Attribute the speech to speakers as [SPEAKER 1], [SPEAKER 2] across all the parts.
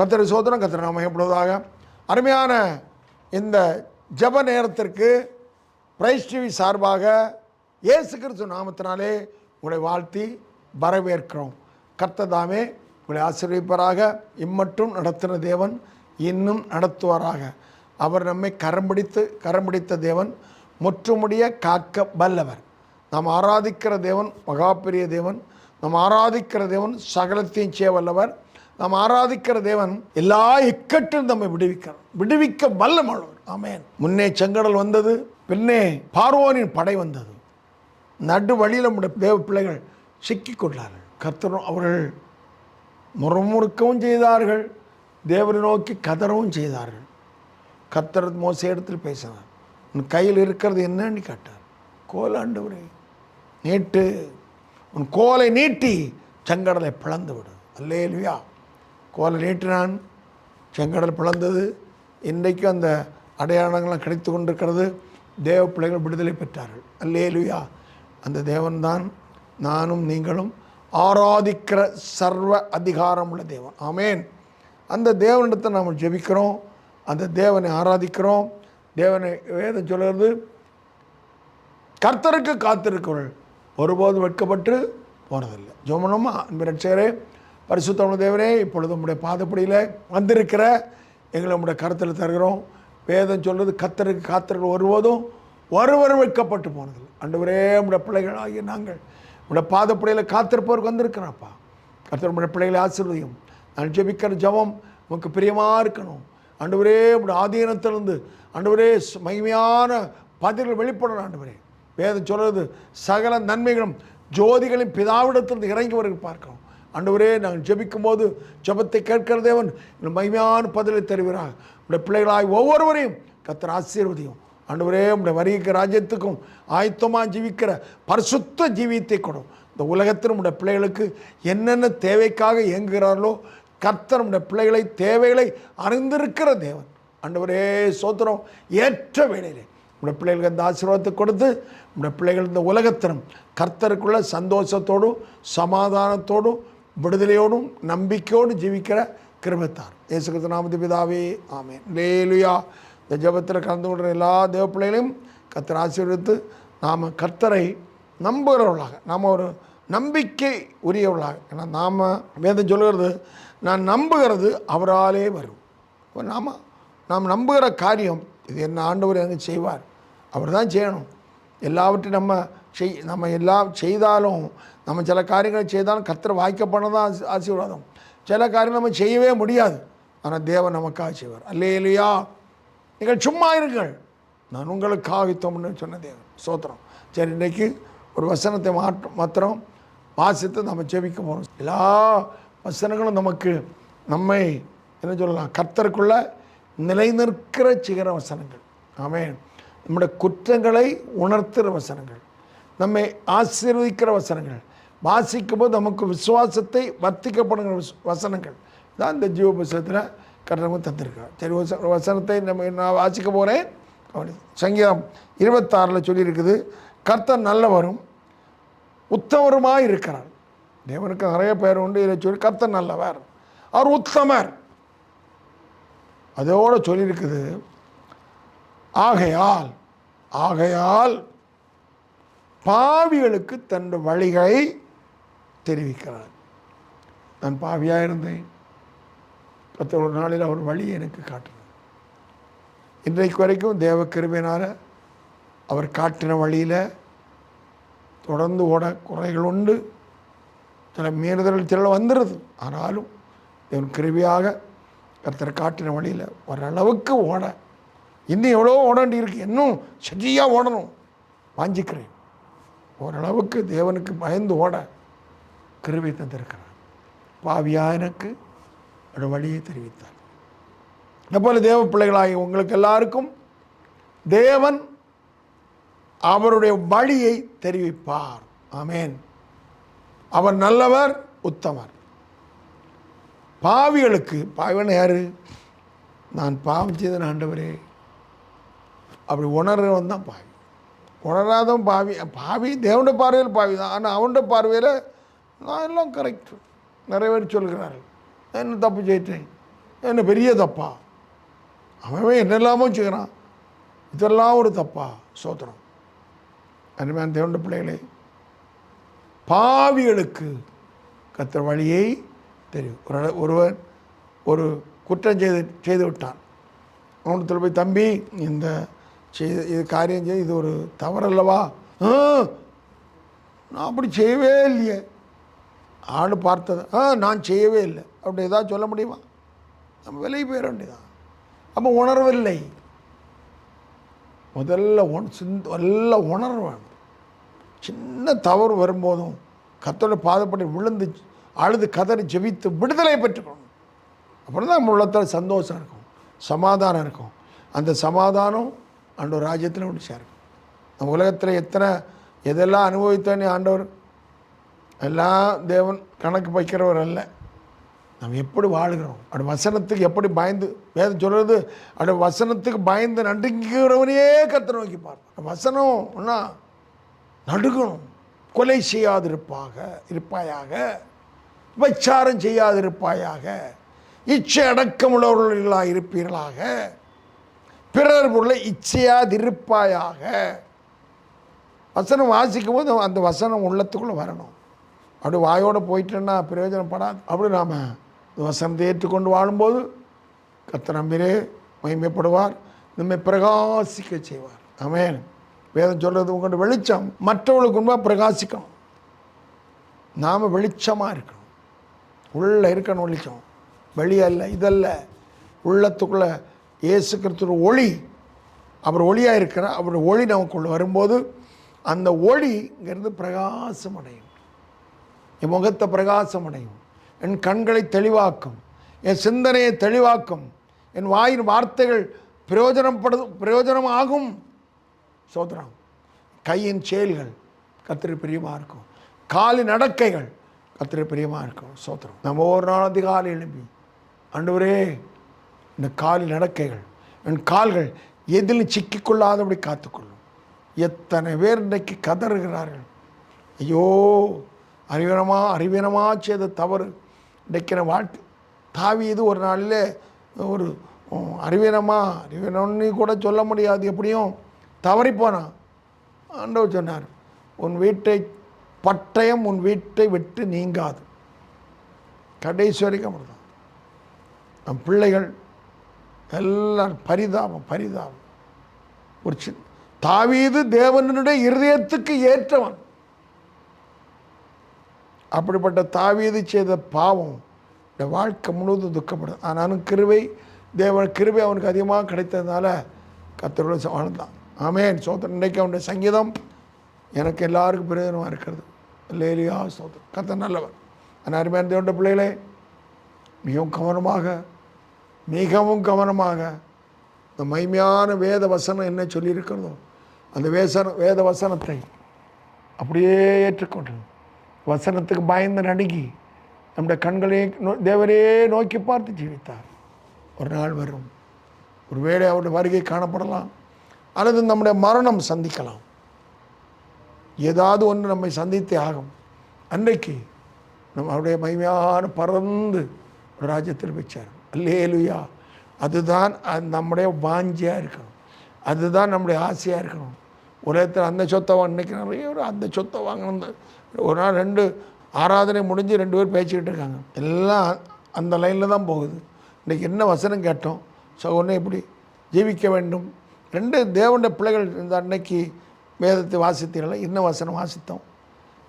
[SPEAKER 1] கர்த்தரை சோதரம் கர்த்தர் நாம மகிமைப்படுவதாக. அருமையான இந்த ஜெப நேரத்திற்கு பிரைஸ் டிவி சார்பாக இயேசு கிறிஸ்து நாமத்தினாலே உங்களை வாழ்த்தி வரவேற்கிறோம். கர்த்தர் தாமே உங்களை ஆசீர்வதிப்பாராக. இம்மட்டும் நடத்தின தேவன் இன்னும் நடத்துவாராக. அவர் நம்மை கரம் பிடித்த தேவன், முற்றுமுடிய காக்க வல்லவர். நாம் ஆராதிக்கிற தேவன் மகா பெரிய தேவன். நாம் ஆராதிக்கிற தேவன் சகலத்தையும் செய்ய வல்லவர். நாம் ஆராதிக்கிற தேவன் எல்லா இக்கட்டும் நம்மை விடுவிக்க வல்லவர். ஆமென். முன்னே செங்கடல் வந்தது, பின்னே பார்வோனின் படை வந்தது. நடு வழியில் நம்முடைய தேவ பிள்ளைகள் சிக்கிக்கொண்டார்கள். கர்த்தரும் அவர்கள் முறுமுறுக்கவும் செய்தார்கள், தேவனை நோக்கி கதறவும் செய்தார்கள். கர்த்தர் மோசே இடத்தில் பேசினார். உன் கையில் இருக்கிறது என்னன்னு கேட்டார். கோல் ஆண்டவரே நீட்டு, உன் கோலை நீட்டி செங்கடலை பிளந்து விடு. அல்லேலூயா. கோலை நீட்டினான், செங்கடல் பிளந்தது. இன்றைக்கு அந்த அடையாளங்கள்லாம் கிடைத்து கொண்டிருக்கிறது. தேவ பிள்ளைகள் விடுதலை பெற்றார்கள். அல்லேலூயா. அந்த தேவன்தான் நானும் நீங்களும் ஆராதிக்கிற சர்வ அதிகாரம் உள்ள தேவன். ஆமேன். அந்த தேவனிடத்தை நாம் ஜெபிக்கிறோம், அந்த தேவனை ஆராதிக்கிறோம். தேவனை வேதம் சொல்கிறது, கர்த்தருக்கு காத்திருக்கிறவர்கள் ஒருபோது வெட்கப்பட்டு போனதில்லை. ஜெபமா அன்பு ரட்சகரே, பரிசுத்தமுள்ள தேவனே, இப்பொழுது உம்முடைய பாதப்படியில் வந்திருக்கிற எங்களை உம்முடைய கருத்தில் தருகிறோம். வேதம் சொல்கிறது, கர்த்தருக்கு காத்திருக்கிற ஒருபோதும் ஒருவர் வெட்கப்பட்டு போனதில்லை. ஆண்டவரே, உம்முடைய பிள்ளைகள் ஆகிய நாங்கள் உம்முடைய பாதப்படியில் காத்திருப்பவருக்கு வந்திருக்கிறோம்ப்பா. கர்த்தர் உம்முடைய பிள்ளைகளை ஆசீர்வதியும். நான் ஜெபிக்கிற ஜெபம் உமக்கு பிரியமாக இருக்கணும். ஆண்டவரே, உம்முடைய ஆதீனத்திலிருந்து ஆண்டவரே மகிமையான பதில்கள் வெளிப்படணும். ஆண்டவரே, வேதம் சொல்கிறது, சகல நன்மைகளும் ஜோதிகளின் பிதாவிடத்திலிருந்து இறங்கி வர பார்க்கிறோம். ஆண்டவரே, நாங்கள் ஜெபிக்கும் போது ஜெபத்தை கேட்கிற தேவன் மகிமையான பதிலை தருகிறார். உடைய பிள்ளைகளாய் ஒவ்வொருவரையும் கர்த்தர் ஆசீர்வதியும். ஆண்டவரே, உடைய வருகிற ராஜ்யத்துக்கும் ஆயத்தமாக ஜீவிக்கிற பரிசுத்த ஜீவியத்தை கொடும். இந்த உலகத்தில் உடைய பிள்ளைகளுக்கு என்னென்ன தேவைக்காக இயங்குகிறார்களோ கர்த்தர் உடைய பிள்ளைகளை தேவைகளை அறிந்திருக்கிற தேவன். ஆண்டவரே சோத்திரம். ஏற்ற வேளையிலே உடைய பிள்ளைகளுக்கு அந்த ஆசீர்வாதத்தை கொடுத்து உடைய பிள்ளைகள் இந்த உலகத்திலும் கர்த்தருக்குள்ள சந்தோஷத்தோடும் சமாதானத்தோடும் விடுதலையோடும் நம்பிக்கையோடும் ஜீவிக்கிற கிருபைத்தார். இயேசு கிறிஸ்து நாமத்தில் பிதாவே, ஆமென். அல்லேலூயா. இந்த ஜெபத்தில் கலந்து கொள்கிற எல்லா தேவ பிள்ளைகளையும் கர்த்தர் ஆசீர்வதித்து நாம் கர்த்தரை நம்புகிறவர்களாக, நாம் ஒரு நம்பிக்கை உரியவர்களாக. ஏன்னா நாம் வேதம் சொல்கிறது, நான் நம்புகிறது அவராலே வரும். நாம் நம்புகிற காரியம் இது என்ன ஆண்டவர் எங்கே செய்வார், அவர் தான் செய்யணும். எல்லாவற்றையும் நம்ம எல்லாம் செய்தாலும், நம்ம சில காரியங்களை செய்தாலும் கர்த்தர் வாய்க்கப்படதான் ஆசீர்வாதம். சில காரியம் நம்ம செய்யவே முடியாது, ஆனால் தேவன் நமக்காக செய்வார். அல்லேலூயா. நீங்கள் சும்மா இருங்கள், நான் உங்களுக்காக யுத்தம்னு சொன்ன தேவன். சோத்திரம். சரி, இன்றைக்கு ஒரு வசனத்தை மாத்திரம் வாசித்து நம்ம ஜெபிக்க போகிறோம். எல்லா வசனங்களும் நம்மை என்ன சொல்லலாம், கர்த்தருக்குள்ள நிலைநிற்கிற சிகர வசனங்கள். ஆமென். நம்முடைய குற்றங்களை உணர்த்துகிற வசனங்கள், நம்மை ஆசீர்வதிக்கிற வசனங்கள், வாசிக்கும் போது நமக்கு விசுவாசத்தை வர்த்திக்கப்படுகிற வசனங்கள் தான் இந்த ஜீவ புஸ்தகத்தில் கர்த்தர் தந்திருக்கார். சரி, வசனத்தை நான் வாசிக்க போகிறேன். சங்கீதம் 26 சொல்லியிருக்குது, கர்த்தர் நல்லவரும் உத்தமருமாக இருக்கிறார். தேவனுக்கு நிறைய பேர் உண்டு. இதை சொல்லி கர்த்தர் நல்லவர், அவர் உத்தமர். அதோடு சொல்லியிருக்குது, ஆகையால் பாவிகளுக்கு தன் வழிகளை தெரிவிக்கிறார். நான் பாவியாக இருந்தேன், கர்த்தர் ஒரு நாளில் அவர் வழியை எனக்கு காட்டினார். இன்றைக்கு வரைக்கும் தேவ கிருபையினால் அவர் காட்டின வழியில் தொடர்ந்து ஓட குறைகள் உண்டு, சில மீறுதல்கள் சில வந்துடுது. ஆனாலும் தேவன் கிருபையாக கர்த்தர் காட்டின வழியில் ஓரளவுக்கு ஓட, இன்னும் எவ்வளோ ஓட வேண்டி இருக்குது, இன்னும் சரியாக ஓடணும் வாஞ்சிக்கிறேன். ஓரளவுக்கு தேவனுக்கு பயந்து ஓட கிருபை தந்திருக்கிறார். பாவியாக எனக்கு ஒரு வழியை தெரிவித்தார். அதுபோல தேவ பிள்ளைகளாகி உங்களுக்கு எல்லாருக்கும் தேவன் அவருடைய வழியை தெரிவிப்பார். ஆமென். அவர் நல்லவர், உத்தமர். பாவிகளுக்கு, பாவிகள் யாரு? நான் பாவம் செய்தேன் ஆண்டவரே, அப்படி உணர்றவன் தான் பாவி. உணராதவன் பாவி தேவனுடைய பார்வையில் பாவி தான். ஆனால் அவனுடைய பார்வையில் நான் எல்லாம் கரெக்டு, நிறைய பேர் சொல்கிறார்கள், நான் என்ன தப்பு செய்தேன், என்ன பெரிய தப்பா? அவன் என்னெல்லாமோ செய்கிறான், இதெல்லாம் ஒரு தப்பா? சோத்திரம். அருமையான தேவனுடைய பிள்ளைகளே, பாவிகளுக்கு கர்த்தர் வழியை தெரியும். ஒருவன் ஒரு குற்றம் செய்து விட்டான். அவனத்தில் போய், தம்பி இந்த இது காரியம் செய்ய, இது ஒரு தவறல்லவா? நான் அப்படி செய்யவே இல்லையே. ஆள் பார்த்தது, நான் செய்யவே இல்லை அப்படி ஏதாவது சொல்ல முடியுமா? நம்ம விலகி போயிட வேண்டியதான். அப்போ உணர்வில்லை. முதல்ல நல்ல உணர்வு வேணும். சின்ன தவறு வரும்போதும் கர்த்தருடைய பாதப்படி விழுந்து அழுது கதறி ஜெபித்து விடுதலை பெற்றுக்கணும். அப்புறம் தான் நம்ம உள்ளத்தில் சந்தோஷம் இருக்கும், சமாதானம் இருக்கும். அந்த சமாதானம் ஆண்டவர் ராஜ்யத்தில் ஒன்று சேரும். நம்ம உலகத்தில் எதெல்லாம் அனுபவித்தோன்னு ஆண்டவர் எல்லாம் தேவன் கணக்கு வைக்கிறவர் அல்ல. நம்ம எப்படி வாழுகிறோம், அப்படி வசனத்துக்கு எப்படி பயந்து, வேதம் சொல்கிறது, அப்படி வசனத்துக்கு பயந்து நடுங்கிறவனையே கர்த்தர் நோக்கி பார்ப்போம். வசனம் ஒன்றா நடுங்கணும். கொலை இருப்பாயாக, விபச்சாரம் செய்யாதிருப்பாயாக, இச்சை அடக்கமுள்ளவர்களாக இருப்பீர்களாக, பிறர் பொருளை இச்சையாதிருப்பாயாக. வசனம் வாசிக்கும் போது அந்த வசனம் உள்ளத்துக்குள்ளே வரணும். அப்படி வாயோடு போயிட்டேன்னா பிரயோஜனப்படாது. அப்படி நாம் வசனத்தை ஏற்றுக்கொண்டு வாழும்போது கர்த்தர் நம்மிலே மகிமைப்படுவார், நம்மை பிரகாசிக்க செய்வார். ஆமென். வேதம் சொல்கிறது, உங்களோட வெளிச்சம் மற்றவர்களுக்கு முன்பாக பிரகாசிக்கணும். நாம் வெளிச்சமாக இருக்கணும். உள்ளே இருக்கணும் வெளிச்சம், வெளியல்ல. இதல்ல, உள்ளத்துக்குள்ளே இயேசு கிறிஸ்துவின் ஒளி, அவர் ஒளியாக இருக்கிறார். அவருடைய ஒளி நமக்குள்ளே வரும்போது அந்த ஒளிங்கிறது பிரகாசம் அடையும். என் முகத்தை பிரகாசம் அடையும், என் கண்களை தெளிவாக்கும், என் சிந்தனையை தெளிவாக்கும், என் வாயின் வார்த்தைகள் பிரயோஜனமாகும். சோதரம். கையின் செயல்கள் கர்த்தருக்கு பிரியமாக இருக்கும், காலின் நடக்கைகள் கர்த்தருக்கு பிரியமாக இருக்கும். சோதரம். நம்ம ஒரு நாள் அதிகாலை எழுப்பி, ஆண்டவரே இந்த காலின் நடக்கைகள், என் கால்கள் எதிலும் சிக்கிக்கொள்ளாதபடி காத்துக்கொள்ளும். எத்தனை பேர் இன்றைக்கு கதறுகிறார்கள், ஐயோ அறிவீனமாக செய்த தவறு இன்றைக்கிற வாழ்க்கை. தாவீது ஒரு நாளில் ஒரு அறிவீனம்னு கூட சொல்ல முடியாது, எப்படியும் தவறிப்போனான். ஆண்டவர் சொன்னார், உன் வீட்டை பட்டயம் உன் வீட்டை விட்டு நீங்காது. கடைசி வரைக்கும் அப்படிதான். நம் பிள்ளைகள் எல்லாம் பரிதாபம். ஒரு தாவீது தேவனுடைய இருதயத்துக்கு ஏற்றவன். அப்படிப்பட்ட தாவீது செய்த பாவம் இந்த வாழ்க்கை முழுவதும் துக்கப்படும். ஆனாலும் தேவன் கிருபை அவனுக்கு அதிகமாக கிடைத்ததுனால கர்த்தரோடு வாழ்ந்தான். ஆமென். சோத்திரம். இன்றைக்கு அவனுடைய சங்கீதம் எனக்கு எல்லாருக்கும் பிரயோஜனமாக இருக்கிறது. அல்லேலூயா. சோத்திரம். கர்த்தர் நல்லவர். ஆனால் அருமையான தேவனுடைய பிள்ளைகளே, மிகவும் கவனமாக இந்த மகிமையான வேத வசனம் என்ன சொல்லியிருக்கிறதோ அந்த வேத வசனத்தை அப்படியே ஏற்றுக்கொண்டு வசனத்துக்கு பயந்து நடுங்கி நம்முடைய கண்களே தேவரே நோக்கி பார்த்து ஜீவித்தார். ஒரு நாள் வரும், ஒரு வேளை அவருடைய வருகை காணப்படலாம், அல்லது நம்முடைய மரணம் சந்திக்கலாம். ஏதாவது ஒன்று நம்மை சந்தித்தே ஆகும். அன்றைக்கு நம்ம அவருடைய மகிமையான பறந்து ஒரு ராஜ்யத்தில் வச்சார். அல்லேலூயா. அதுதான் நம்முடைய வாஞ்சியாக இருக்கணும், அதுதான் நம்முடைய ஆசையாக இருக்கணும். உலகத்தில் அந்த சொத்தை இன்றைக்கி நிறைய அந்த சொத்தை வாங்கணும். ஒரு நாள் 2 ஆராதனை முடிஞ்சு 2 பேர் பேசிக்கிட்டு இருக்காங்க. எல்லாம் அந்த லைனில் தான் போகுது. இன்றைக்கி என்ன வசனம் கேட்டோம், ஒன்று எப்படி ஜீவிக்க வேண்டும். 2 தேவனுடைய பிள்ளைகள் இந்த அன்னைக்கு வேதத்தை வாசித்தீங்களா, என்ன வசனம் வாசித்தோம்.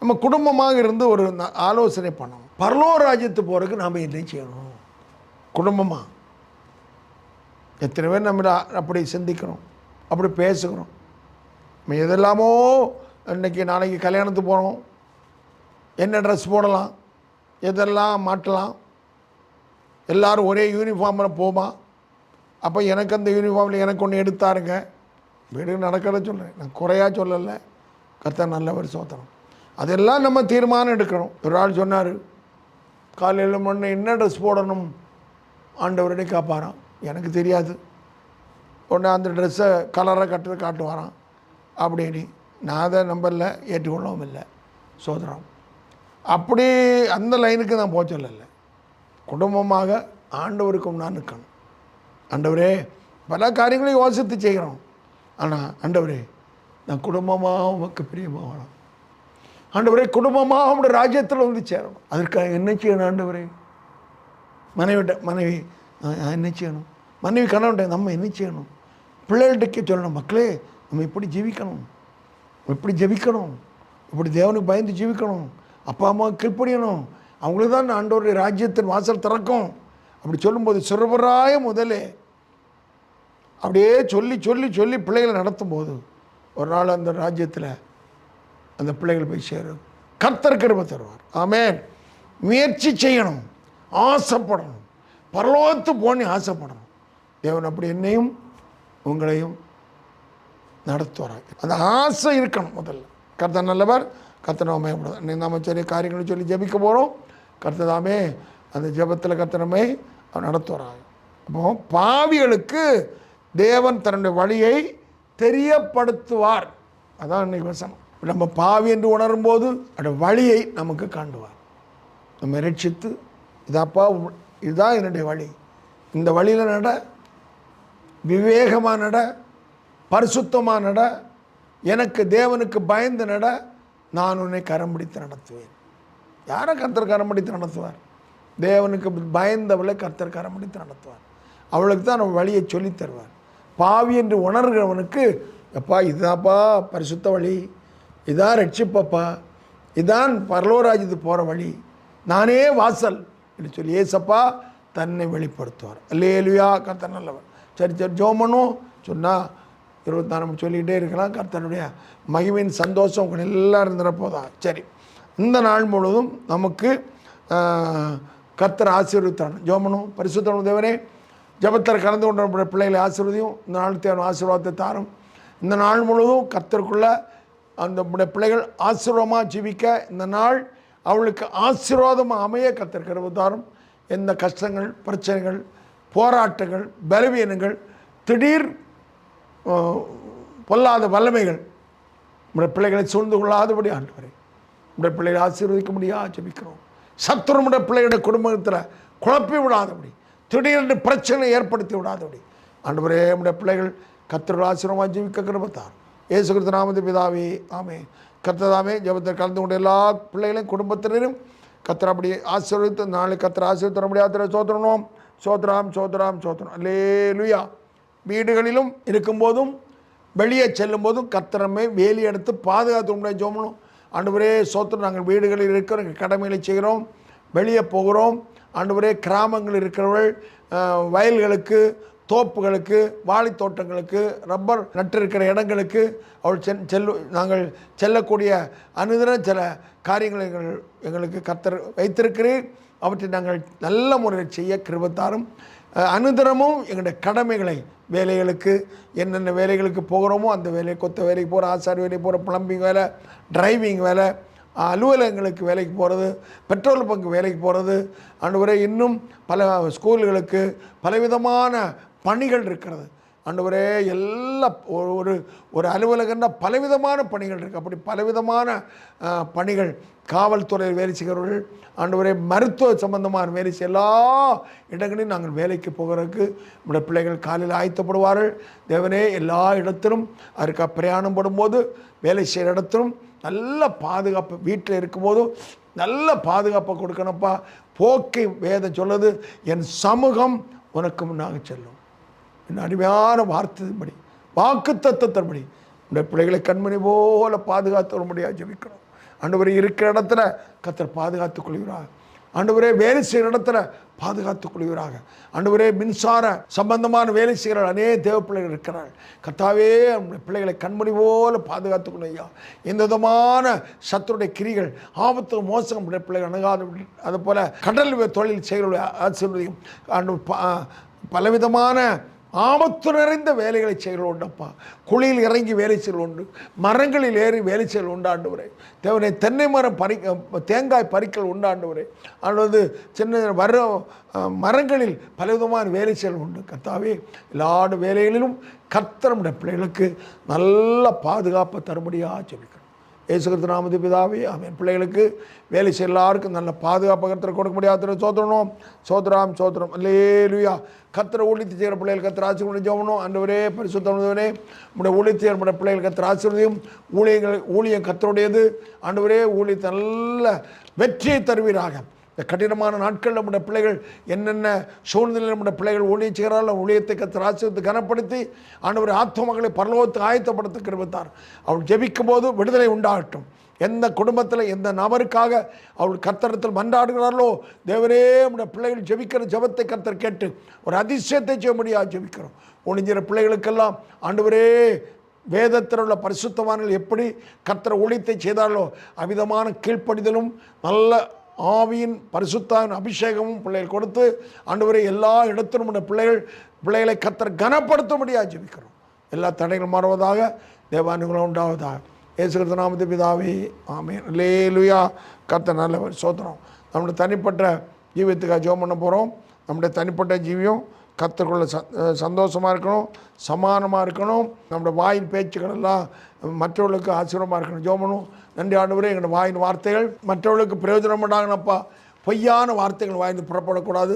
[SPEAKER 1] நம்ம குடும்பமாக இருந்து ஒரு ஆலோசனை பண்ணணும். பரலோக ராஜ்யத்து போகிறதுக்கு நாம் என்ன செய்யணும், குடும்பமாக எத்தனை பேர் நம்ம அப்படி சிந்திக்கிறோம், அப்படி பேசுகிறோம். நம்ம எதெல்லாமோ இன்றைக்கி நாளைக்கு கல்யாணத்துக்கு போகிறோம், என்ன ட்ரெஸ் போடலாம், எதெல்லாம் மாட்டலாம், எல்லோரும் ஒரே யூனிஃபார்மில் போமா, அப்போ எனக்கு அந்த யூனிஃபார்மில் எனக்கு ஒன்று எடுத்தாருங்க. வீடு நடக்கிறத சொல்கிறேன், நான் குறையாக சொல்லலை. கர்த்தர் நல்லவர். சோத்திரம். அதெல்லாம் நம்ம தீர்மானம் எடுக்கணும். ஒரு ஆள் சொன்னார், காலையில் முன்னே என்ன ட்ரெஸ் போடணும் ஆண்டவரே காப்பாரான். எனக்கு தெரியாது. உடனே அந்த ட்ரெஸ்ஸை கலராக காட்டுவாரான் அப்படின்னு. நான் அதை நம்பரில் ஏற்றுக்கொள்ளவும் இல்லை. சோதரம். அப்படி அந்த லைனுக்கு நான் போக சொல்லலை. குடும்பமாக ஆண்டவருக்கும் நான் நிற்கணும். ஆண்டவரே, பல காரியங்களையும் யோசித்து செய்கிறோம். ஆனால் ஆண்டவரே, நான் குடும்பமாக உமக்கு பிரியமாக வாழணும். ஆண்டவரே, குடும்பமாக உங்களுடைய ராஜ்யத்தில் வந்து சேரணும். அதற்காக என்ன செய்யணும் ஆண்டவரே? மனைவி என்ன செய்யணும்? மனைவி கணவன்ட்ட நம்ம என்ன செய்யணும்? பிள்ளைகள்கிட்ட சொல்லணும், மக்களே நம்ம இப்படி ஜீவிக்கணும், இப்படி ஜெபிக்கணும், இப்படி தேவனுக்கு பயந்து ஜீவிக்கணும், அப்பா அம்மா கீழ்ப்படியணும், அவங்களுக்கு தான் ஆண்டவருடைய ராஜ்யத்தின் வாசல் திறக்கும். அப்படி சொல்லும்போது சிறுவராய முதலே அப்படியே சொல்லி சொல்லி சொல்லி பிள்ளைகளை நடத்தும் போது ஒரு நாள் அந்த ராஜ்யத்தில் அந்த பிள்ளைகள் போய் சேரும். கர்த்தர் கிருபை தருவார். ஆமென். முயற்சி செய்யணும், ஆசைப்படணும், பரலோகத்து போன்னு ஆசைப்படணும். தேவன் அப்படி என்னையும் உங்களையும் நடத்துவார். அந்த ஆசை இருக்கணும் முதல்ல. கர்த்தர் நல்லவர், கர்த்தர் நாமே நம்ம சரி காரியங்களை சொல்லி ஜெபிக்க போகிறோம். கர்த்தர் தாமே அந்த ஜெபத்தில் கர்த்தர் நம்மை நடத்துவாராக. அப்போ பாவிகளுக்கு தேவன் தன்னுடைய வழியை தெரியப்படுத்துவார். அதான் இன்னைக்கு வசனம். நம்ம பாவி என்று உணரும் போது அந்த வழியை நமக்கு காண்டுவார். நம்ம ரட்சித்து, இதாப்பா இதுதான் என்னுடைய வழி, இந்த வழியில் நட, விவேகமாக நட, பரிசுத்தமாக நட, எனக்கு தேவனுக்கு பயந்து நட, நான் உன்னை கரம் பிடித்து நடத்துவேன். யாரை கர்த்தர் கரம் பிடித்து நடத்துவார்? தேவனுக்கு பயந்தவளை கர்த்தர் கரம் பிடித்து நடத்துவார். அவளுக்கு தான் நம்ம வழியை சொல்லித் தருவார். பாவி என்று உணர்கிறவனுக்கு, எப்பா இதுதான்ப்பா பரிசுத்த வழி, இதான் ரட்சிப்பப்பா, இதான் பரலோராஜ்யத்துக்கு போகிற வழி, நானே வாசல் என்று சொல்லி ஏசப்பா தன்னை வெளிப்படுத்துவார். அல்லேலூயா. கர்த்தர் நல்லவர். சரி ஜெபம் பண்ணும் சொன்னால் 24 நம்ம சொல்லிக்கிட்டே இருக்கலாம். கர்த்தருடைய மகிமையின் சந்தோஷம் உங்கள் எல்லாரும் நிரப்போதா. சரி, இந்த நாள் முழுவதும் நமக்கு கர்த்தர் ஆசீர்வதித்தார். ஜெபம் பண்ணும். பரிசுத்த தேவனே, ஜெபத்தில் கலந்து கொண்ட பிள்ளைகளை ஆசீர்வதியும். இந்த நாள் தேவன் ஆசீர்வாதத்தை தாரும். இந்த நாள் முழுவதும் கர்த்தருக்குள்ள அந்த பிள்ளைகள் ஆசீர்வாதமாக ஜீவிக்க இந்த நாள் அவளுக்கு ஆசீர்வாதமாக அமைய கர்த்தர் கிருபை தாரும். எந்த கஷ்டங்கள், பிரச்சனைகள், போராட்டங்கள், பலவீனங்கள், திடீர் பொல்லாத வல்லமைகள் நம்முடைய பிள்ளைகளை சூழ்ந்து கொள்ளாதபடி ஆண்டவரே நம்முடைய பிள்ளைகளை ஆசீர்வதிக்க முடியாது ஜெபிக்கிறோம். சத்துரு நம்முடைய பிள்ளைகளுடைய குடும்பத்தில் குழப்பி விடாதபடி, திடீரென்று பிரச்சனை ஏற்படுத்தி விடாதபடி ஆண்டவரே நம்முடைய பிள்ளைகள் கர்த்தர் ஆசீர்வாதமாக ஜீவிக்க கிருபை தாரும். இயேசு கிறிஸ்து நாமத்தில் பிதாவே, ஆமென். கர்த்ததாமே ஜெபத்தில் கலந்து கொண்ட எல்லா பிள்ளைகளையும் குடும்பத்தினரும் கர்த்தர் அப்படி ஆசீர்வதித்து நாளைக்கு கர்த்தர் ஆசீர்வதித்து தர முடியாத சோத்திரணும். சோத்ராம் சோத்ராம் சோத்ரம். அல்லேலூயா. வீடுகளிலும் இருக்கும்போதும் வெளியே செல்லும் போதும் கர்த்தரமே வேலி எடுத்து பாதுகாத்து முடியாது ஜோமனும். ஆண்டவரே சோத்திரம், நாங்கள் வீடுகளில் இருக்கிற கடமைகளை செய்கிறோம், வெளியே போகிறோம். ஆண்டவரே கிராமங்கள் இருக்கிறவர்கள் வயல்களுக்கு, தோப்புகளுக்கு, வாழைத்தோட்டங்களுக்கு, ரப்பர் நட்டிருக்கிற இடங்களுக்கு அவள் நாங்கள் செல்லக்கூடிய அனுதின சில காரியங்களை எங்களுக்கு கர்த்தர் வைத்திருக்கிறீர். அவற்றை நாங்கள் நல்ல முறையில் செய்ய கிருபை தாரும். அனுதினமும் எங்களுடைய கடமைகளை, வேலைகளுக்கு என்னென்ன வேலைகளுக்கு போகிறோமோ அந்த வேலையை, கொத்த வேலைக்கு போகிற, ஆசாரி வேலைக்கு போகிற, பிளம்பிங் வேலை, டிரைவிங் வேலை, அலுவலகங்களுக்கு வேலைக்கு போகிறது, பெட்ரோல் பங்கு வேலைக்கு போகிறது, ஆண்டவரே இன்னும் பல ஸ்கூல்களுக்கு பலவிதமான பணிகள் இருக்கிறது. ஆண்டவரே எல்லா ஒரு அலுவலகன்னா பலவிதமான பணிகள் இருக்குது. அப்படி பலவிதமான பணிகள், காவல்துறையில் வேலை செய்கிறவர்கள், ஆண்டவரே மருத்துவ சம்பந்தமான வேலை செய்ய எல்லா இடங்களையும் நாங்கள் வேலைக்கு போகிறதுக்கு நம்முடைய பிள்ளைகள் காலையில் ஆயத்தப்படுவார்கள். தேவனே எல்லா இடத்திலும் அதற்கு பிரயாணம் படும்போது, வேலை செய்கிற இடத்திலும் நல்ல பாதுகாப்பு, வீட்டில் இருக்கும்போதும் நல்ல பாதுகாப்பை கொடுக்கணும்ப்பா. போக்கை வேதம் சொல்லுது, என் சமூகம் உனக்கு முன்னாக செல்லும். என் அருமையான வார்த்தைப்படி, வாக்கு தத்தத்தின்படி இந்த பிள்ளைகளை கண்மணி போல பாதுகாத்து முடியாது ஜெபிக்கிறோம். ஆண்டவரே இருக்கிற இடத்துல கர்த்தர் பாதுகாத்துக் கொள்கிறார். ஆண்டவரே வேலை செய்கிற இடத்துல பாதுகாத்துக் கொள்கிறாங்க. ஆண்டவரே மின்சார சம்பந்தமான வேலை செய்கிற அநேக தேவ பிள்ளைகள் இருக்கிறார்கள். கர்த்தாவே பிள்ளைகளை கண்மணி போல பாதுகாத்துக் கொள்ளையா. எந்த விதமான சத்துருடைய கிரிகள், ஆபத்து, மோசம் பிள்ளைகள் அணுகாத. அதுபோல் கடல் தொழில் செய்கிற ஆசீர்வதியும் பலவிதமான ஆபத்து நிறைந்த வேலைகளை செய்கிறது உண்டப்பா. குழியில் இறங்கி வேலை செய்வது உண்டு, மரங்களில் ஏறி வேலை செய்வது உண்டாண்டுவரே. தேவனை தென்னை மரம் தேங்காய் பறிக்கல் உண்டாண்டுவரே. அல்லது சின்ன வர மரங்களில் பலவிதமான வேலை செய்வது உண்டு. கர்த்தாவே எல்லா வேலைகளிலும் கர்த்தருடைய பிள்ளைகளுக்கு நல்ல பாதுகாப்பை தரும்படியாக ஜெபிக்கிறோம். இயேசு கிறிஸ்து நாமத்தில் பிதாவே ஆமென். பிள்ளைகளுக்கு வேலை செய்ய எல்லாருக்கும் நல்ல பாதுகாப்பு கர்த்தர் கொடுக்க முடியாத சோதரணும். சோதராம் சோதரம் அல்லேலூயா. கர்த்தரை ஊழித்து செய்கிற பிள்ளைகள் கர்த்தர் ஆசீர்வதியும் ஜெபணும். ஆண்டவரே பரிசுத்தவனே உடைய ஊழித்து செய்கிற பிள்ளைகள் கர்த்தர் ஆசீர்வதியும். ஊழியம் கர்த்தருடையது. ஆண்டவரே ஊழியத்தை நல்ல வெற்றியை தருவீராக. இந்த கடினமான நாட்களில் நம்முடைய பிள்ளைகள் என்னென்ன சூழ்நிலையில் நம்முடைய பிள்ளைகள் ஊழியம் செய்கிறார்கள் ஊழியத்தை கர்த்தர் ஆசீர்வதித்து கனப்படுத்தி ஆண்டவரே ஆத்துமக்களை பரலோகத்துக்கு ஆயத்தப்படுத்த கிருபைத்தார். அவள் ஜெபிக்கும் போது விடுதலை உண்டாகட்டும். எந்த குடும்பத்தில் எந்த நபருக்காக அவள் கர்த்தரத்தில் மன்றாடுகிறார்களோ தேவரே நம்முடைய பிள்ளைகள் ஜெபிக்கிற ஜெபத்தை கர்த்தர் கேட்டு ஒரு அதிசயத்தை செய்ய முடியாது ஜெபிக்கிறோம். ஒளிஞ்சிற பிள்ளைகளுக்கெல்லாம் ஆண்டவரே வேதத்தில் உள்ள பரிசுத்தவான்கள் எப்படி கர்த்தர் ஊழியத்தை செய்தார்களோ அவ்விதமான கீழ்ப்படிதலும் நல்ல ஆவியின் பரிசுத்தாவின் அபிஷேகமும் பிள்ளைகள் கொடுத்து ஆண்டவரே எல்லா இடத்திலும் உள்ள பிள்ளைகளை கர்த்தர் கனப்படுத்த முடியாது ஜெபிக்கிறோம். எல்லா தடைகளும் மாறுவதாக தேவானுகளும் உண்டாவதாக. இயேசு கிறிஸ்து நாமத்தில் பிதாவே ஆமென். அல்லேலூயா. கர்த்தர் நல்லவர். சோத்திரம். நம்முடைய தனிப்பட்ட ஜீவியத்துக்காக ஜெபம் பண்ண போகிறோம். நம்முடைய தனிப்பட்ட ஜீவியம் கர்த்தருக்குள்ள சந்தோஷமாக இருக்கணும், சமானமாக இருக்கணும். நம்முடைய வாயின் பேச்சுக்கள் எல்லாம் மற்றவர்களுக்கு ஆசீர்வாதமாக இருக்கணும். ஜெபம் பண்ணும். நன்றி ஆண்டவரே, எங்களோட வாயின் வார்த்தைகள் மற்றவர்களுக்கு பிரயோஜனம் உண்டாகணும்ப்பா. பொய்யான வார்த்தைகள் வாயிலிருந்து புறப்படக்கூடாது.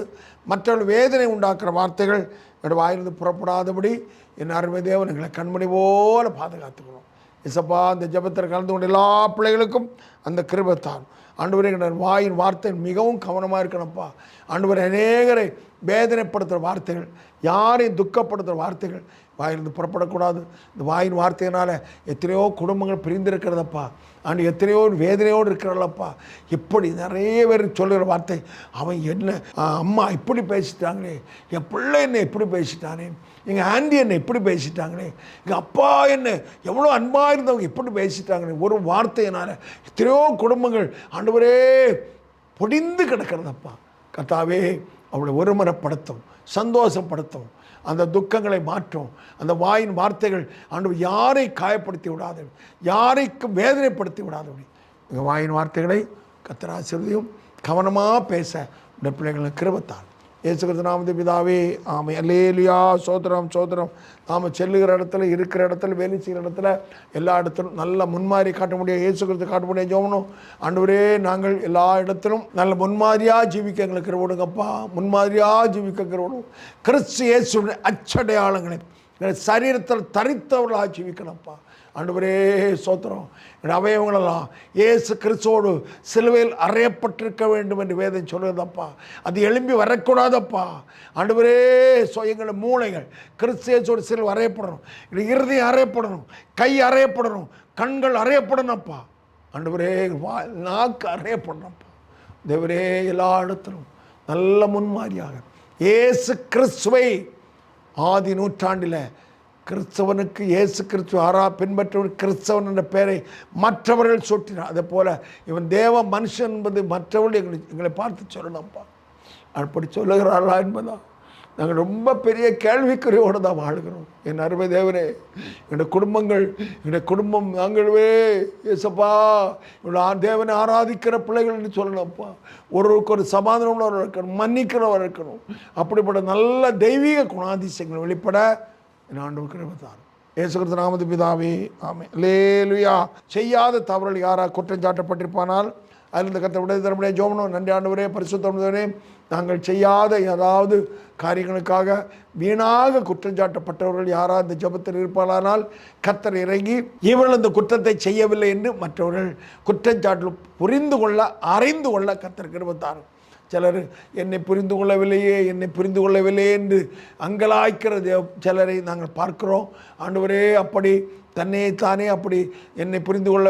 [SPEAKER 1] மற்றவர்கள் வேதனை உண்டாக்குற வார்த்தைகள் என்னோட வாயிலிருந்து புறப்படாதபடி என் அருமை தேவன் எங்களை கண்மணி போல பாதுகாத்துக்கணும். இசப்பா அந்த ஜெபத்தில் கலந்து கொண்ட எல்லா பிள்ளைகளுக்கும் அந்த கிருபைத்தான். ஆண்டவரே எங்களோட வாயின் வார்த்தை மிகவும் கவனமாக இருக்கணும்ப்பா. ஆண்டவரே அநேகரை வேதனைப்படுத்துகிற வார்த்தைகள், யாரையும் துக்கப்படுத்துகிற வார்த்தைகள் வாயிலிருந்து புறப்படக்கூடாது. இந்த வாயின் வார்த்தையினால் எத்தனையோ குடும்பங்கள் பிரிந்திருக்கிறதப்பா. ஆண்டு எத்தனையோ வேதனையோடு இருக்கிறல்லப்பா. இப்படி நிறைய பேர் சொல்லுகிற வார்த்தை, அவன் என்ன அம்மா இப்படி பேசிட்டாங்களே, என் பிள்ளை என்ன இப்படி பேசிட்டானே, எங்கள் ஆண்டி என்னை இப்படி பேசிட்டாங்களே, எங்கள் அப்பா என்ன எவ்வளோ அன்பாக இருந்தவங்க இப்படி பேசிட்டாங்களே. ஒரு வார்த்தையினால் எத்தனையோ குடும்பங்கள் ஆண்டவரே பொடிந்து கிடக்கிறதப்பா. கர்த்தாவே அவளை ஒருமுறைப்படுத்தும், சந்தோஷப்படுத்தும், அந்த துக்கங்களை மாற்றும். அந்த வாயின் வார்த்தைகள் ஆண்டவர் யாரை காயப்படுத்தி விடாது, யாரைக்கும் வேதனைப்படுத்தி விடாதபடி எங்கள் வாயின் வார்த்தைகளை கர்த்தர் ஆசீர்வதியும். கவனமாக பேச இந்த பிள்ளைகளை கிருபைத்தார். இயேசு கிறிஸ்து நாமத்தில் பிதாவே ஆமென். அல்லேலூயா. சோதரம் சோதரம். நாம் செல்லுகிற இடத்துல, இருக்கிற இடத்துல, வேலை செய்கிற இடத்துல, எல்லா இடத்திலும் நல்ல முன்மாதிரி காட்ட முடியும். இயேசு கிறிஸ்து காட்ட முடியும். ஜெபணும். ஆண்டவரே நாங்கள் எல்லா இடத்திலும் நல்ல முன்மாதிரியாக ஜீவிக்க எங்களுக்கு கிருபைப்படுங்கப்பா. முன்மாதிரியாக ஜீவிக்க கிருபைப்படும். கிறிஸ்து இயேசுவின் அச்சடையாளங்களை எங்கள் சரீரத்தில் தரித்தவர்களாக ஜீவிக்கணும்ப்பா. ஆண்டவரே சோத்திரம். என் அவயவங்களெல்லாம் இயேசு கிறிஸ்துவோடு சிலுவையில் அறையப்பட்டிருக்க வேண்டும் என்று வேதம் சொல்லுதப்பா. அது எழும்பி வரக்கூடாதப்பா. ஆண்டவரே எங்களை மூளைகள் கிறிஸ்து இயேசுவோடு சிலுவை அறையப்படணும். இருதயம் அறையப்படணும், கை அறையப்படணும், கண்கள் அறையப்படணும்ப்பா. ஆண்டவரே நாக்கு அறையப்படணும்ப்பா. தேவரே எல்லா இடத்திலும் நல்ல முன்மாதிரியாக இயேசு கிறிஸ்துவை ஆதி நூற்றாண்டில் கிறிஸ்தவனுக்கு இயேசு கிறிஸ்துவ பின்பற்றவர் கிறிஸ்தவன் என்ற பெயரை மற்றவர்கள் சொட்டினார். அதே போல் இவன் தேவ மனுஷன் என்பது மற்றவர்கள் எங்களை பார்த்து சொல்லணும்ப்பா. அப்படி சொல்லுகிறார்களா என்பதான் நாங்கள் ரொம்ப பெரிய கேள்விக்குறியோடு தான் வாழ்கிறோம். என் அருமை தேவனே, என்னுடைய குடும்பம் நாங்களே ஏசப்பா இவ்வளோ தேவனை ஆராதிக்கிற பிள்ளைகள் என்று சொல்லணும்ப்பா. ஒருவருக்கு ஒரு சமாதானம் உள்ளவர் இருக்கணும், மன்னிக்கிறவர் இருக்கணும். அப்படிப்பட்ட நல்ல தெய்வீக குணாதிசயங்கள் வெளிப்பட என் ஆண்டவர் கிருபைத்தார். இயேசு கிறிஸ்து நாமத்தில் பிதாவே ஆமென். அல்லேலூயா. செய்யாத தவறுகள் யாராக குற்றம் சாட்டப்பட்டிருப்பானால் அதில் கர்த்தர் விடுதலை தர முடியாது. ஜெபம். நன்றி ஆண்டவரே, பரிசுத்தவனே, நாங்கள் செய்யாத ஏதாவது காரியங்களுக்காக வீணாக குற்றம் சாட்டப்பட்டவர்கள் யாராவது இந்த ஜெபத்தில் இருப்பானால் கர்த்தர் இறங்கி இவர்கள் இந்த குற்றத்தை செய்யவில்லை என்று மற்றவர்கள் குற்றச்சாட்டு புரிந்து கொள்ள அறிந்து கொள்ள கர்த்தர் கிருபைத்தார். சிலர் என்னை புரிந்து கொள்ளவில்லையே என்று அங்கலாய்க்கிற சிலரை நாங்கள் பார்க்கிறோம். ஆண்டவரே அப்படி தன்னைத்தானே அப்படி என்னை புரிந்து கொள்ள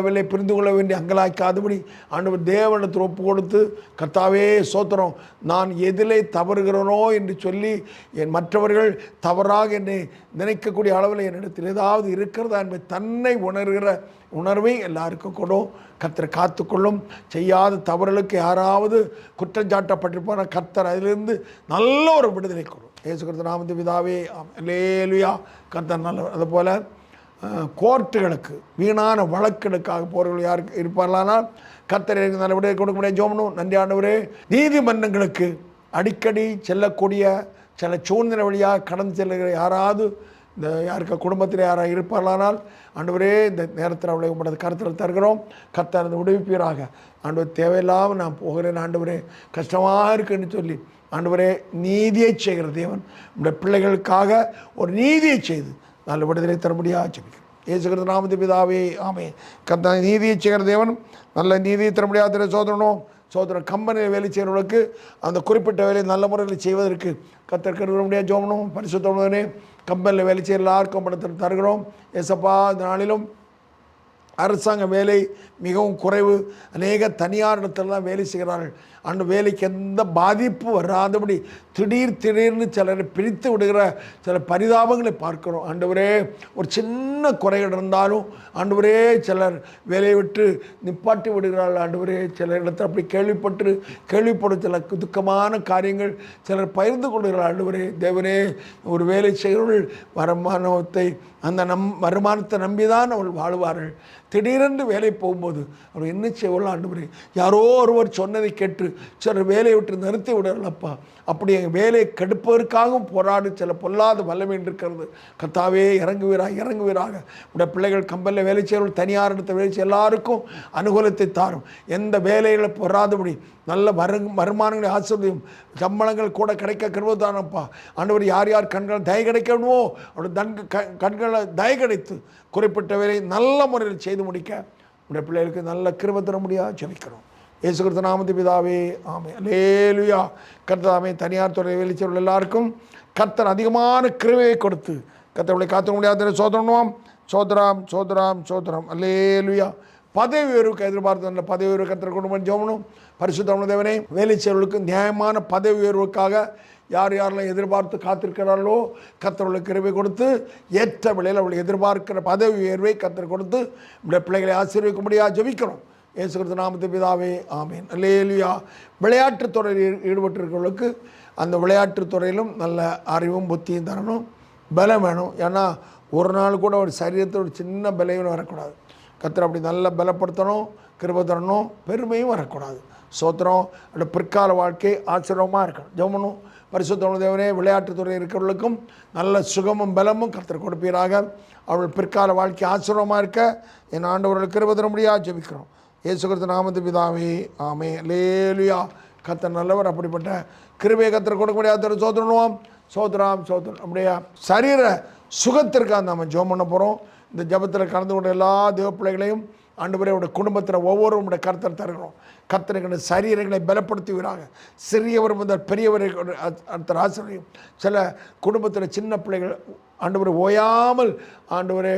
[SPEAKER 1] வேண்டிய அங்கலாய்க்காதபடி ஆண்டவர் தேவனிடத்தில் ஒப்பு கொடுத்து கர்த்தாவே சோத்திரம், நான் எதிலே தவறுகிறனோ என்று சொல்லி என் மற்றவர்கள் தவறாக என்னை நினைக்கக்கூடிய அளவில் என்னிடத்தில் ஏதாவது இருக்கிறதா என்பதை தன்னை உணர்கிற உணர்வை எல்லாருக்கும் கொடும். கர்த்தர் காத்துக்கொள்ளும். செய்யாத தவறுகளுக்கு யாராவது குற்றம் சாட்டப்பட்டிருப்பான கர்த்தர் அதிலிருந்து நல்ல ஒரு விடுதலை கொடும். இயேசு கிறிஸ்து நாமத்தில் பிதாவே அல்லேலூயா. கர்த்தர் நல்லவர். அதுபோல் கோர்ட்டுகளுக்கு வீணான வழக்குகளுக்காக போறவர்கள் யாருக்கு இருப்பார்களானால் கர்த்தர் நல்ல விடுதலை கொடுக்க முடியாது. ஜெபம். நன்றி ஆண்டவரே. நீதிமன்றங்களுக்கு அடிக்கடி செல்லக்கூடிய சில சூழ்நிலை வழியாக கடந்து செல்லுகிற யாராவது இந்த யாருக்கு குடும்பத்தில் யாராக இருப்பார்களானால் ஆண்டவரே இந்த நேரத்தில் அவளை உங்களது கருத்தில் தருகிறோம். கர்த்தர் அந்த உதவிப்பீராக. ஆண்டவர் தேவையில்லாமல் நான் போகிறேன் ஆண்டவரே, கஷ்டமாக இருக்குன்னு சொல்லி ஆண்டவரே நீதியை செய்கிற தேவன் நம்முடைய பிள்ளைகளுக்காக ஒரு நீதியை செய்து நல்ல விடுதலை தரும்படியாக ஜெபிக்கிறோம். இயேசு கிறிஸ்து நாமத்தில் பிதாவே ஆமென். கர்த்தர் நீதியை செய்கிற தேவன் நல்ல நீதியை தரும்படியாக சோதரன் கம்பெனியில் வேலை செய்கிறவர்களுக்கு அந்த குறிப்பிட்ட வேலையை நல்ல முறையில் செய்வதற்கு கர்த்தர் கிருபை முடியாது ஜெபணும். பரிசுத்தமே கம்பெனியில் வேலை செய்கிற எல்லாருக்கும் பணத்தை தருகிறோம். ஏசப்பா இந்த நாளிலும் அரசாங்க வேலை மிகவும் குறைவு. அநேக தனியார் இடத்துல தான் வேலை செய்கிறார்கள். அந்த வேலைக்கு எந்த பாதிப்பு வராதபடி திடீர்னு சிலரை பிரித்து விடுகிற சில பரிதாபங்களை பார்க்கிறோம். ஆண்டவரே, ஒரு சின்ன குறைகள் இருந்தாலும் ஆண்டவரே சிலர் வேலையை விட்டு நிப்பாட்டி விடுகிறார்கள். ஆண்டவரே, சில இடத்துல அப்படி கேள்விப்படும் சில துக்கமான காரியங்கள் சிலர் பகிர்ந்து கொள்கிறார்கள். ஆண்டவரே தேவனே, ஒரு வேலை செய்கிறவர்கள் அந்த வருமானத்தை நம்பிதான் அவர்கள் வாழ்வார்கள். திடீரென்று வேலை போகும்போது அவர் என்ன செய்வார்கள் ஆண்டவரே? யாரோ ஒருவர் சொன்னதை கேட்டு சிலர் வேலையை விட்டு நிறுத்தி விடலப்பா. அப்படி எங்கள் வேலையை கெடுப்பதற்காகவும் போராடி சில பொல்லாத வல்லமை இருக்கிறது. கர்த்தாவே இறங்குவீராக. உடைய பிள்ளைகள் கம்பெனியில் வேலை செய்கிறவர்கள், தனியார் இடத்த வேலை செய்ய எல்லாருக்கும் அனுகூலத்தை தாரும். எந்த வேலைகளை பொறாதபடி நல்ல வருமானங்களை ஆசிரியம், சம்பளங்கள் கூட கிடைக்க கிருபைதானப்பா. ஆண்டவர் யார் கண்கள் தய கிடைக்கணுமோ அவருடைய கண்களை தய கிடைத்து குறிப்பிட்ட வேலையை நல்ல முறையில் செய்து முடிக்க உடைய பிள்ளைகளுக்கு நல்ல கிருபை தர முடியாது ஜெபிக்கிறோம். இயேசு கிறிஸ்து நாமத்தில் பிதாவே ஆமென். அல்லேலூயா. கர்த்தாவே, தனியார் துறை வேலை செய்கிறவர்கள் எல்லாருக்கும் கர்த்தர் அதிகமான கிருபையை கொடுத்து கர்த்தர்களை காத்து முடியாத சோதரம். அல்லேலூயா. பதவி உயர்வுக்கு எதிர்பார்த்து நல்ல பதவி உயர்வு கர்த்தர் கொண்டு ஜெபணும். பரிசுத்த தேவனே, வேலை செய்வர்களுக்கு நியாயமான பதவி உயர்வுக்காக யாரெல்லாம் எதிர்பார்த்து காத்திருக்கிறார்களோ கர்த்தர்களுக்கு கிருபை கொடுத்து ஏற்ற விலையில் அவர்கள் எதிர்பார்க்கிற பதவி உயர்வை கர்த்தர் கொடுத்து நம்முடைய பிள்ளைகளை ஆசீர்வதிக்க முடியாது ஜெபிக்கிறோம். இயேசு கிறிஸ்து நாமத்தில் பிதாவே ஆமென். அல்லேலூயா. விளையாட்டுத் துறையில் ஈடுபட்டிருக்கிறவர்களுக்கு அந்த விளையாட்டுத் துறையிலும் நல்ல அறிவும் புத்தியும் தரணும், பலம் வேணும். ஏன்னா ஒரு நாள் கூட ஒரு சரீரத்தில் ஒரு சின்ன பலையும் வரக்கூடாது. கர்த்தர் அப்படி நல்ல பலப்படுத்தணும், கிருபை தரணும், பெருமையும் வரக்கூடாது. சோத்திரம். அந்த பிற்கால வாழ்க்கை ஆச்சரியமாக இருக்கணும். ஜெபணும். பரிசுத்த தேவனே, விளையாட்டுத்துறை இருக்கிறவர்களுக்கும் நல்ல சுகமும் பலமும் கர்த்தர் கொடுப்பீராக. அவர்கள் பிற்கால வாழ்க்கை ஆச்சரியமாக இருக்க என் ஆண்டவர்களுக்கு கிருபை தர முடியாது ஜெபிக்கிறோம். இயேசு கிறிஸ்து நாமத்தில் பிதாவே ஆமென். அல்லேலூயா. கர்த்தர் நல்லவர். அப்படிப்பட்ட கிருபையை கர்த்தர் கொடுக்க முடியாது சோதரம். அப்படியே சரீர சுகத்திற்காக நம்ம ஜெபம் பண்ண போகிறோம். இந்த ஜெபத்தில் கலந்து கொண்ட எல்லா தேவ பிள்ளைகளையும் ஆண்டவரே உடைய குடும்பத்தில் ஒவ்வொருவருடைய கர்த்தர் தருகிறோம். கர்த்தர்களை சரீரங்களை பலப்படுத்துவீராக. சிறியவர் முதல் பெரியவரை அடுத்த ஆசிரியம். சில குடும்பத்தில் சின்ன பிள்ளைகள் ஆண்டவரை ஓயாமல் ஆண்டவரே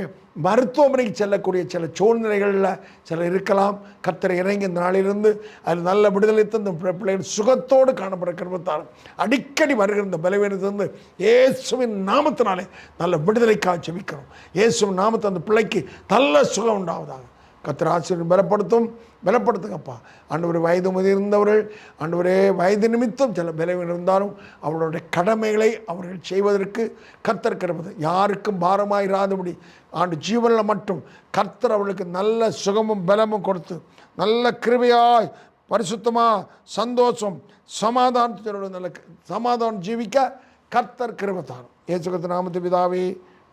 [SPEAKER 1] மருத்துவமனைக்கு செல்லக்கூடிய சில சூழ்நிலைகளில் சிலர் இருக்கலாம். கர்த்தரை இறங்கி இந்த நாளிலிருந்து அதில் நல்ல விடுதலை தந்து பிள்ளைகள் சுகத்தோடு காணப்பட கிருபைத்தாலும் அடிக்கடி வருகிற இந்த பலவீனத்திலிருந்து இயேசுவின் நாமத்தினாலே நல்ல விடுதலைக்காக ஜெபிக்கிறோம். இயேசுவின் நாமத்தை அந்த பிள்ளைக்கு நல்ல சுகம் உண்டாவதாக. கர்த்தர் ஆசீர்வாதம் பலப்படுத்துங்கப்பா. ஆண்டவரே, வயது முதிர்ந்தவர்கள் ஆண்டவரே வயது நிமித்தம் சில பலவீனம் இருந்தாலும் அவர்களுடைய கடமைகளை அவர்கள் செய்வதற்கு கர்த்தர் கிருபை. யாருக்கும் பாரமாயிராதபடி ஆண்டு ஜீவனில் மட்டும் கர்த்தர் அவர்களுக்கு நல்ல சுகமும் பலமும் கொடுத்து நல்ல கிருபையாய் பரிசுத்தமாக சந்தோஷம் சமாதானத்தோடு நல்ல சமாதானம் ஜீவிக்க கர்த்தர் கிருபை தாரும். இயேசு கிறிஸ்து நாமத்தில் பிதாவே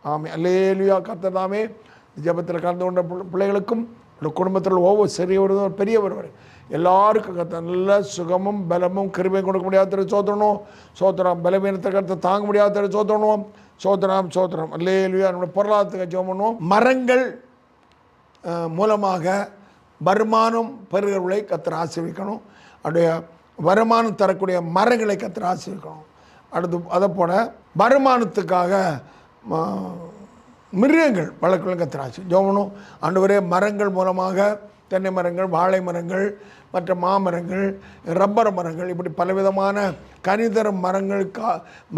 [SPEAKER 1] ஆமென். அல்லேலூயா. கர்த்தர் தாமே ஜெபத்தில் கலந்து கொண்ட பிள்ளைகளுக்கும் குடும்பத்தில் ஒவ்வொரு சிறியவர் பெரியவர் எல்லாருக்கும் கர்த்தர் நல்ல சுகமும் பலமும் கிருபையும் கொடுக்க முடியாத சோத்திரம். பலவீனத்தை கருத்தை தாங்க முடியாத சோத்திரம். அல்லேலூயா. நம்முடைய பொருளாதாரத்துக்கு ஜெபம் பண்ணுவோம். மரங்கள் மூலமாக வருமானம் பெறுகிறவர்களை கர்த்தர் ஆசீர்வதிக்கணும். அப்படியே வருமானம் தரக்கூடிய மரங்களை கர்த்தர் ஆசீர்வதிக்கணும். அடுத்து அதை போல வருமானத்துக்காக மிருகங்கள் வளர்க்கலாம் கர்த்தர் ஆசீர்வதிக்கணும். ஜெபம் ஆண்டவரே, மரங்கள் மூலமாக தென்னை மரங்கள், வாழை மரங்கள், மற்ற மாமரங்கள், ரப்பர் மரங்கள், இப்படி பலவிதமான கனிதர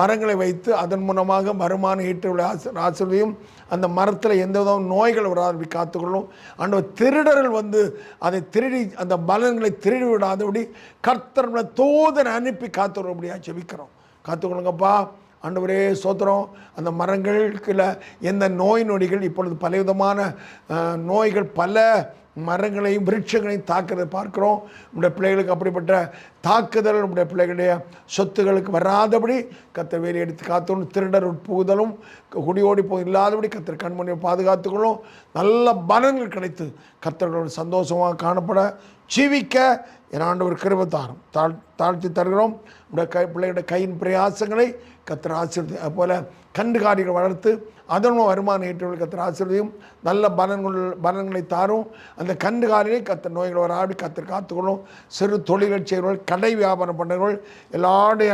[SPEAKER 1] மரங்களை வைத்து அதன் மூலமாக வருமானம் ஈட்டுள்ள ஆசிரியம். அந்த மரத்தில் எந்த விதமான நோய்கள் வராதபடி காத்துக்கொள்ளும். ஆண்டவர் திருடர்கள் வந்து அதை திருடி அந்த பலன்களை திருடி விடாதபடி கர்த்தர் தூதனை அனுப்பி காத்துக்கொள்ளபடியாக ஜெபிக்கிறோம். காத்துக்கொள்ளுங்கப்பா. ஆண்டவரே சோத்திரம். அந்த மரங்களுக்குள்ள எந்த நோய் நொடிகள் இப்பொழுது பலவிதமான நோய்கள் பல மரங்களையும் விருட்சங்களையும் தாக்குறதை பார்க்குறோம். நம்முடைய பிள்ளைகளுக்கு அப்படிப்பட்ட தாக்குதல் நம்முடைய பிள்ளைகளுடைய சொத்துகளுக்கு வராதபடி கர்த்தர் வேலி எடுத்து காத்தோம். திருடர் உட்புகுதலும் குடியோடி போய் இல்லாதபடி கர்த்தர் கண்மணியை பாதுகாத்துக்கொள்ளும். நல்ல பலன்கள் கிடைத்து கர்த்தர்களோட சந்தோஷமாக காணப்பட ஜீவிக்க என் ஆண்டவர் கிருபை தாரும். தாழ்த்தி தருகிறோம். நம்முடைய பிள்ளைகளுடைய கையின் பிரயாசங்களை கர்த்தர் ஆசீர்வதி. அதுபோல் கண்டுகாரிகள் வளர்த்து அதன் வருமானம் ஏற்றவர்கள் கர்த்தர் ஆசீர்வதியும். நல்ல பலன்களை தாரும். அந்த கண்டுகாரிகளை கர்த்தர் நோய்கள் வராடி கர்த்தர் காத்துக்கொள்ளும். சிறு தொழிலை செய்கிறவர்கள், கடை வியாபாரம் பண்ணுறவர்கள் எல்லாருடைய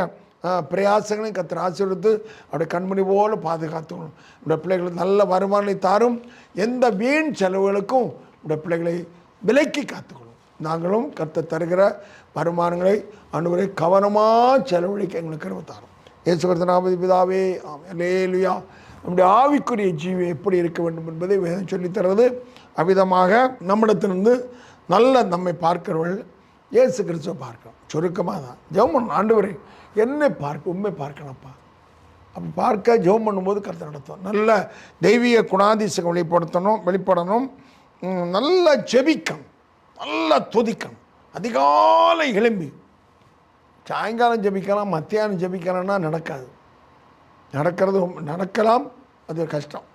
[SPEAKER 1] பிரயாசங்களையும் கர்த்தர் ஆசீர்வதித்து அவருடைய கண்மணி போல பாதுகாத்துக்கணும். நம்முடைய பிள்ளைகளுக்கு நல்ல வருமானத்தை தாரும். எந்த வீண் செலவுகளுக்கும் நம்முடைய பிள்ளைகளை விலக்கி காத்துக்கொள்ளும். நாங்களும் கர்த்தர் தருகிற வருமானங்களை அனுவரை கவனமாக செலவழிக்க எங்களுக்கு கிருபை தாரும். இயேசு கிறிஸ்து நாமத்தில் பிதாவே ஆமென். அல்லேலூயா. நம்முடைய ஆவிக்குரிய ஜீவி எப்படி இருக்க வேண்டும் என்பதை வேதம் சொல்லித் தருவது. அவ்விதமாக நம்மிடத்திலிருந்து நல்ல நம்மை பார்க்கிறவர்கள் இயேசு கிறிஸ்துவை பார்க்கணும். சுருக்கமாக தான் ஜெபம் ஆண்டவரே என்னை உண்மை பார்க்கணும்ப்பா. அப்படி பார்க்க ஜெபம் பண்ணும்போது கர்த்தர் நடத்துவோம். நல்ல தெய்வீக குணாதிசயம் வெளிப்படணும். நல்லா ஜெபிக்கணும், நல்லா துதிக்கணும். அதிகாலை எழும்பி சாயங்காலம் ஜெபிக்கலாம், மத்தியானம் ஜெபிக்கலாம்னா நடக்கலாம். அது கஷ்டம்,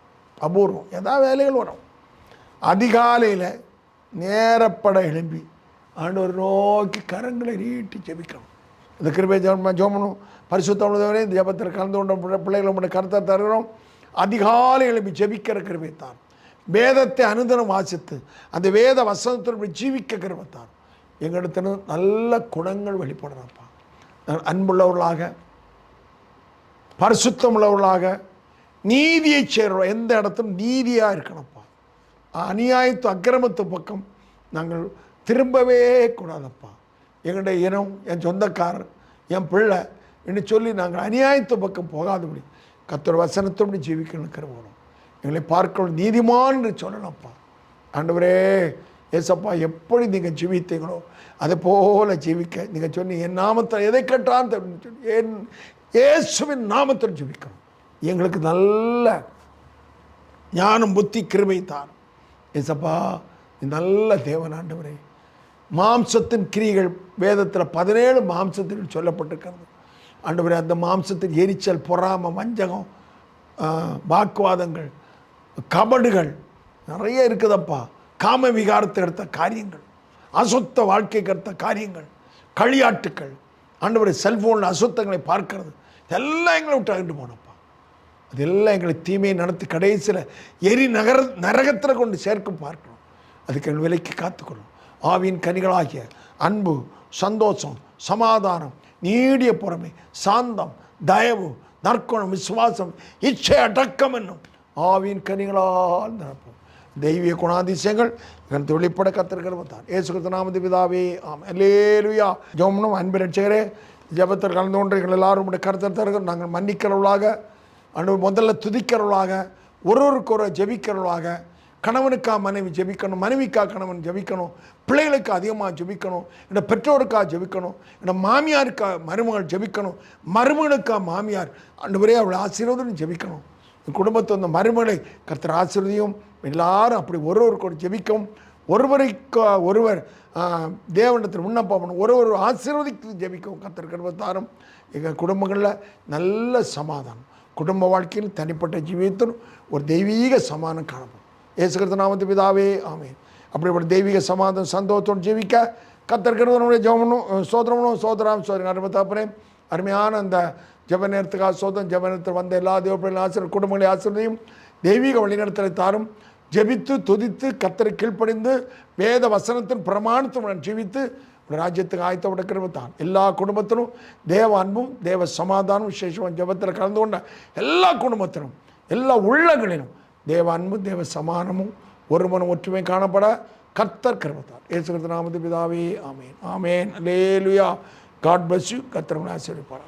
[SPEAKER 1] அபூர்வம். ஏதாவது வேலைகள் வரும். அதிகாலையில் நேரப்பட எழும்பி ஆண்டவர் நோக்கி கரங்களை நீட்டி ஜெபிக்கணும். இந்த கிருபை ஜெபம் பரிசுத்தவனே இந்த ஜெபத்தில் கலந்து கொண்ட பிள்ளைகளை கருத்தை தருகிறோம். அதிகாலை எழுப்பி ஜெபிக்கிற கிருபை தான். வேதத்தை அனுதினம் வாசித்து அந்த வேத வசனத்தின்படி ஜீவிக்க கிருபை தான். எங்களிடத்துல நல்ல குணங்கள் வெளிப்படணும்ப்பா. அன்புள்ளவர்களாக, பரிசுத்தம் உள்ளவர்களாக, நீதியை சேர்றோம். எந்த இடத்தும் நீதியாக இருக்கணும்ப்பா. அநியாயத்து அக்கிரமத்து பக்கம் நாங்கள் திரும்பவே கூடாதப்பா. எங்களுடைய இனம், என் சொந்தக்காரர், என் பிள்ளை என்று சொல்லி நாங்கள் அநியாயத்து பக்கம் போகாதபடி கர்த்தர் வசனத்தோடு ஜீவிக்கணும் கிருபை. எங்களை பார்க்கணும் நீதிமான் என்று சொல்லணும்ப்பா. ஆண்டவரே ஏசப்பா எப்படி நீங்கள் ஜீவித்தீங்களோ அதை போல ஜீவிக்க நீங்கள் சொன்னி என் நாமத்தில் எதை கேட்டான் சொல்லி என் இயேசுவின் நாமத்தில் ஜீவிக்கணும். எங்களுக்கு நல்ல ஞானம் புத்தி கிருபை தான் ஏசப்பா. நல்ல தேவன் ஆண்டவரே. மாம்சத்தின் கிரிகள் வேதத்தில் 17 மாம்சத்தில் சொல்லப்பட்டிருக்கிறது ஆண்டவரே. அந்த மாம்சத்தின் எரிச்சல், பொறாமை, வஞ்சகம், வாக்குவாதங்கள், கபடுகள் நிறைய இருக்குதப்பா. காம விகாரத்தை எடுத்த காரியங்கள், அசுத்த வாழ்க்கைக்கு எடுத்த காரியங்கள், களியாட்டுக்கள், ஆண்டவரை செல்ஃபோனில் அசுத்தங்களை பார்க்கறது இதெல்லாம் எங்களை விட்டு அகன்று போனப்பா. அதெல்லாம் எங்களை தீமையை நடத்தி கடைசியில் நரகத்தில் கொண்டு சேர்க்கும் பார்க்கணும். அதுக்கு எங்கள் விலைக்கு காத்துக்கணும். ஆவியின் கனிகளாகிய அன்பு, சந்தோஷம், சமாதானம், நீடிய பொறுமை, சாந்தம், தயவு, நற்குணம், விசுவாசம், இச்சை, அடக்கம் என்னும் ஆவியின் கனிகளால் நிரப்பும். தெய்வீக குணாதிசயங்கள் எனக்கு வெளிப்பட கத்திருக்கிறதான். இயேசு கிறிஸ்து நாமத்தில் பிதாவே ஆமென். அல்லேலூயா. ஜெபம் அன்பு ரட்சகரே, ஜெபத்தில் கலந்து கொண்டு எங்கள் எல்லாரும் கருத்தை தருகிறோம். நாங்கள் மன்னிக்கிறவர்களாக, முதல்ல துதிக்கிறவர்களாக, ஒருவருக்கு ஜெபிக்கிறவர்களாக, கணவனுக்காக மனைவி ஜெபிக்கணும், மனைவிக்காக கணவன் ஜெபிக்கணும், பிள்ளைகளுக்கு அதிகமாக ஜெபிக்கணும், என்னோட பெற்றோருக்காக ஜெபிக்கணும், என்னோட மாமியாருக்காக மருமகள் ஜெபிக்கணும், மருமகளுக்காக மாமியார் ஆண்டவரே அவளை ஆசீர்வாதம் ஜெபிக்கணும். குடும்பத்தை அந்த மருமகளை கர்த்தர் ஆசீர்வதியும். எல்லாரும் அப்படி ஒருவருக்கு ஜெபிக்கும், ஒருவர் தேவனிடத்தில் விண்ணப்பம் பண்ணணும், ஒருவர் ஆசீர்வதித்து ஜெபிக்கும். கர்த்தர் கிருபைத்தாரும். எங்கள் குடும்பங்களில் நல்ல சமாதானம், குடும்ப வாழ்க்கையில் தனிப்பட்ட ஜீவியத்திலும் ஒரு தெய்வீக சமாதானம் காணப்படும். இயேசு கிறிஸ்து நாமத்தில் பிதாவே ஆமென். அப்படிப்பட்ட தெய்வீக சமாதானம் சந்தோஷத்தோடு ஜீவிக்க கர்த்தர் கிருபையினுடைய ஜெபமும் சோதராம் அருமை அருமையான அந்த ஜெப நேரத்துக்காக சோதம். ஜெப நேரத்தில் வந்த எல்லா தேவப்பிள்ளைகளும் ஆசிரியர் குடும்பங்களை ஆசிரியரையும் தெய்வீக வழிநடத்தலை தாரும். ஜெபித்து துதித்து கர்த்தரை கீழ்ப்படிந்து வேத வசனத்தின் பிரமாணத்துடன் ஜீவித்து ராஜ்யத்துக்கு ஆயத்தப்பட கிருபை தான். எல்லா குடும்பத்திலும் தேவ அன்பும் தேவ சமாதானம் விசேஷம் ஜெபத்தில் கலந்து கொண்ட எல்லா குடும்பத்திலும் எல்லா உள்ளங்களிலும் தேவ அன்பும் தேவ சமாதானமும் ஒருமனம் ஒற்றுமை காணப்பட கர்த்தர் கிருபை தான். இயேசு கிறிஸ்து நாமத்தில் பிதாவே ஆமென். ஆமென். அல்லேலூயா. God bless you. கர்த்தர் உங்களை ஆசீர்வதிப்பார்.